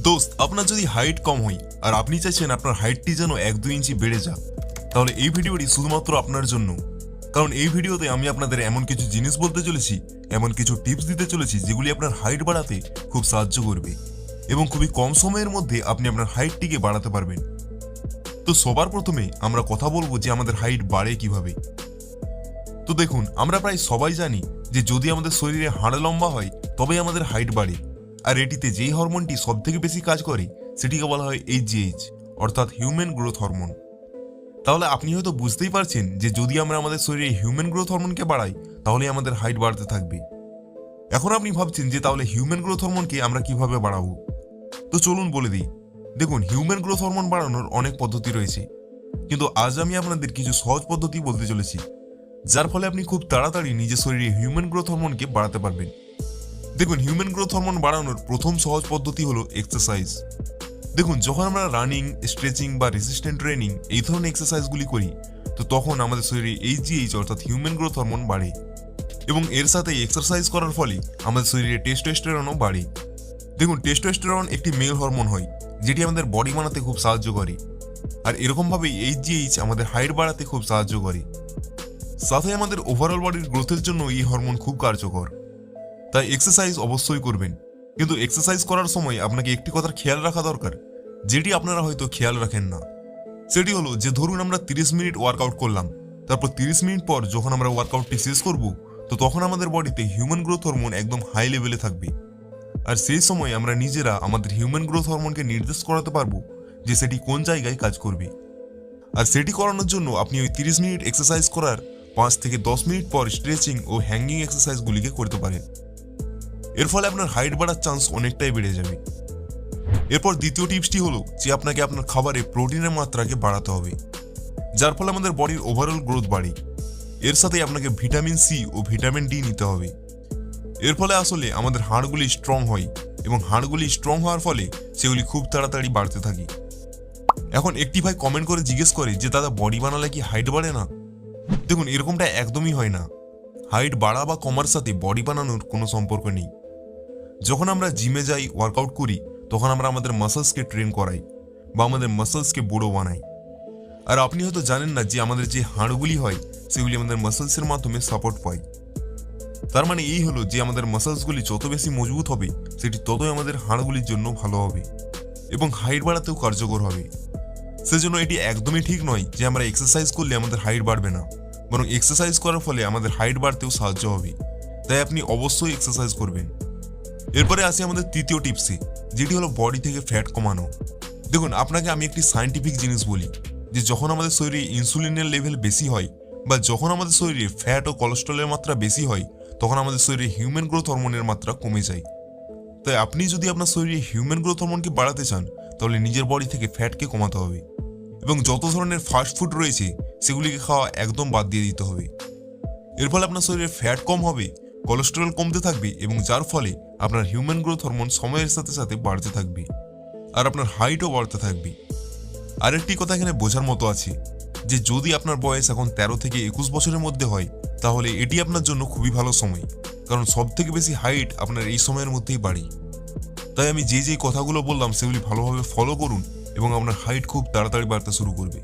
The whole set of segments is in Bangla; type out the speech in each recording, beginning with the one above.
দোস্ত, আপনার যদি হাইট কম হয় আর আপনি চাইছেন আপনার হাইটটি যেন 1-2 ইঞ্চি বেড়ে যাক, তাহলে এই ভিডিওটি শুধুমাত্র আপনার জন্য। কারণ এই ভিডিওতে আমি আপনাদের এমন কিছু জিনিস বলতে চলেছি, এমন কিছু টিপস দিতে চলেছি যেগুলি আপনার হাইট বাড়াতে খুব সাহায্য করবে এবং খুবই কম সময়ের মধ্যে আপনি আপনার হাইটটিকে বাড়াতে পারবেন। তো সবার প্রথমে আমরা কথা বলবো যে আমাদের হাইট বাড়ে কিভাবে। তো দেখুন, আমরা প্রায় সবাই জানি যে যদি আমাদের শরীরে হাড় লম্বা হয় তবেই আমাদের হাইট বাড়ে, আর এটিতে যেই হরমোনটি সবথেকে বেশি কাজ করে সেটিকে বলা হয় HGH, অর্থাৎ হিউম্যান গ্রোথ হরমোন। তাহলে আপনি হয়তো বুঝতেই পারছেন যে যদি আমরা আমাদের শরীরে হিউম্যান গ্রোথ হরমোনকে বাড়াই তাহলে আমাদের হাইট বাড়তে থাকবে। এখন আপনি ভাবছেন যে তাহলে হিউম্যান গ্রোথ হরমোনকে আমরা কিভাবে বাড়াবো। তো চলুন বলে দিই। দেখুন, হিউম্যান গ্রোথ হরমোন বাড়ানোর অনেক পদ্ধতি রয়েছে, কিন্তু আজ আমি আপনাদের কিছু সহজ পদ্ধতি বলতে চলেছি যার ফলে আপনি খুব তাড়াতাড়ি নিজের শরীরে হিউম্যান গ্রোথ হরমোনকে বাড়াতে পারবেন। দেখুন, হিউম্যান গ্রোথ হরমোন বাড়ানোর প্রথম সহজ পদ্ধতি হলো এক্সারসাইজ। দেখুন, যখন আমরা রানিং, স্ট্রেচিং বা রেসিস্ট্যান্ট ট্রেনিং এই ধরনের এক্সারসাইজগুলি করি, তো তখন আমাদের শরীরে HGH অর্থাৎ হিউম্যান গ্রোথ হরমোন বাড়ে এবং এর সাথে এক্সারসাইজ করার ফলে আমাদের শরীরে টেস্টোস্টেরনও বাড়ে। দেখুন, টেস্টোস্টেরন একটি মেল হরমোন হয় যেটি আমাদের বডি বানাতে খুব সাহায্য করে, আর এরকমভাবেই HGH আমাদের হাইট বাড়াতে খুব সাহায্য করে। সাথে আমাদের ওভারঅল বডির গ্রোথের জন্য এই হরমোন খুব কার্যকর। তাই এক্সারসাইজ অবশ্যই করবেন, কিন্তু এক্সারসাইজ করার সময় আপনাকে একটি কথার খেয়াল রাখা দরকার যেটি আপনারা হয়তো খেয়াল রাখেন না। সেটি হলো যে ধরুন আমরা 30 মিনিট ওয়ার্কআউট করলাম, তারপর 30 মিনিট পর যখন আমরা ওয়ার্কআউটটি শেষ করব, তো তখন আমাদের বডিতে হিউম্যান গ্রোথ হরমোন একদম হাই লেভেলে থাকবে, আর সেই সময় আমরা নিজেরা আমাদের হিউম্যান গ্রোথ হরমোনকে নির্দেশ করাতে পারবো যে সেটি কোন জায়গায় কাজ করবে। আর সেটি করানোর জন্য আপনি ওই 30 মিনিট এক্সারসাইজ করার 5 থেকে 10 মিনিট পর স্ট্রেচিং ও হ্যাঙ্গিং এক্সারসাইজগুলিকে করতে পারেন। এর ফলে আপনার হাইট বাড়ার চান্স অনেকটাই বেড়ে যাবে। এরপর দ্বিতীয় টিপসটি হলো যে আপনাকে আপনার খাবারে প্রোটিনের মাত্রাকে বাড়াতে হবে, যার ফলে আমাদের বডির ওভারঅল গ্রোথ বাড়ে। এর সাথে আপনাকে ভিটামিন সি ও ভিটামিন ডি নিতে হবে। এর ফলে আসলে আমাদের হাড়গুলি স্ট্রং হয় এবং হাড়গুলি স্ট্রং হওয়ার ফলে সেগুলি খুব তাড়াতাড়ি বাড়তে থাকে। এখন একটি ভাই কমেন্ট করে জিজ্ঞেস করে যে দাদা, বডি বানালে কি হাইট বাড়ে না? দেখুন, এরকমটা একদমই হয় না। হাইট বাড়া বা কমার সাথে বডি বানানোর কোনো সম্পর্ক নেই। যখন আমরা জিমে যাই, ওয়ার্কআউট করি, তখন আমরা আমাদের মাসলসকে ট্রেন করাই বা আমাদের মাসলসকে বড় বানাই। আর আপনি হয়তো জানেন না যে আমাদের যে হাড়গুলি হয় সেগুলি আমাদের মাসলসের মাধ্যমে সাপোর্ট পায়। তার মানে এই হলো যে আমাদের মাসলসগুলি যত বেশি মজবুত হবে সেটি ততই আমাদের হাড়গুলির জন্য ভালো হবে এবং হাইট বাড়াতেও কার্যকর হবে। সেজন্য এটি একদমই ঠিক নয় যে আমরা এক্সারসাইজ করলে আমাদের হাইট বাড়বে না, বরং এক্সারসাইজ করার ফলে আমাদের হাইট বাড়তেও সাহায্য হবে। তাই আপনি অবশ্যই এক্সারসাইজ করবেন। এরপরে আসি আমাদের তৃতীয় টিপসে, যেটি হলো বডি থেকে ফ্যাট কমানো। দেখুন, আপনাকে আমি একটি সায়েন্টিফিক জিনিস বলি যে যখন আমাদের শরীরে ইনসুলিনের লেভেল বেশি হয় বা যখন আমাদের শরীরে ফ্যাট ও কোলেস্টেরলের মাত্রা বেশি হয়, তখন আমাদের শরীরে হিউম্যান গ্রোথ হরমোনের মাত্রা কমে যায়। তাই আপনি যদি আপনার শরীরে হিউম্যান গ্রোথ হরমোনকে বাড়াতে চান তাহলে নিজের বডি থেকে ফ্যাটকে কমাতে হবে এবং যত ধরনের ফাস্ট ফুড রয়েছে সেগুলিকে খাওয়া একদম বাদ দিয়ে দিতে হবে। এর ফলে আপনার শরীরে ফ্যাট কম হবে, কোলেস্টেরল কমতে থাকবে এবং যার ফলে আপনার হিউম্যান গ্রোথ হরমোন সময়ের সাথে সাথে বাড়তে থাকবে আর আপনার হাইটও বাড়তে থাকবে। আরেকটি কথা এখানে বোঝার মতো আছে যে যদি আপনার বয়স এখন 13 থেকে 21 বছরের মধ্যে হয় তাহলে এটি আপনার জন্য খুবই ভালো সময়, কারণ সব থেকে বেশি হাইট আপনার এই সময়ের মধ্যেই বাড়ে। তাই আমি যে কথাগুলো বললাম সেগুলি ভালোভাবে ফলো করুন এবং আপনার হাইট খুব তাড়াতাড়ি বাড়তে শুরু করবে।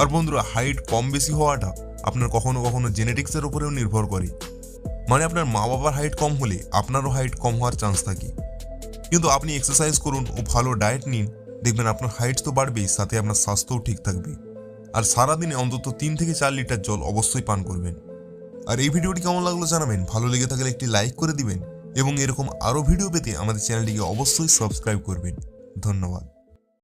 আর বন্ধুরা, হাইট কম বেশি হওয়াটা আপনার কখনো কখনো জেনেটিক্সের উপরেও নির্ভর করে। মানে আপনার মা বাবার হাইট কম হলে আপনারও হাইট কম হওয়ার চান্স থাকে, কিন্তু আপনি এক্সারসাইজ করুন ও ভালো ডায়েট নিন, দেখবেন আপনার হাইট তো বাড়বেই, সাথে আপনার স্বাস্থ্যও ঠিক থাকবে। আর সারাদিনে অন্তত 3 থেকে 4 লিটার জল অবশ্যই পান করবেন। আর এই ভিডিওটি কেমন লাগলো জানাবেন, ভালো লেগে থাকলে একটি লাইক করে দিবেন এবং এরকম আরও ভিডিও পেতে আমাদের চ্যানেলটিকে অবশ্যই সাবস্ক্রাইব করবেন। ধন্যবাদ।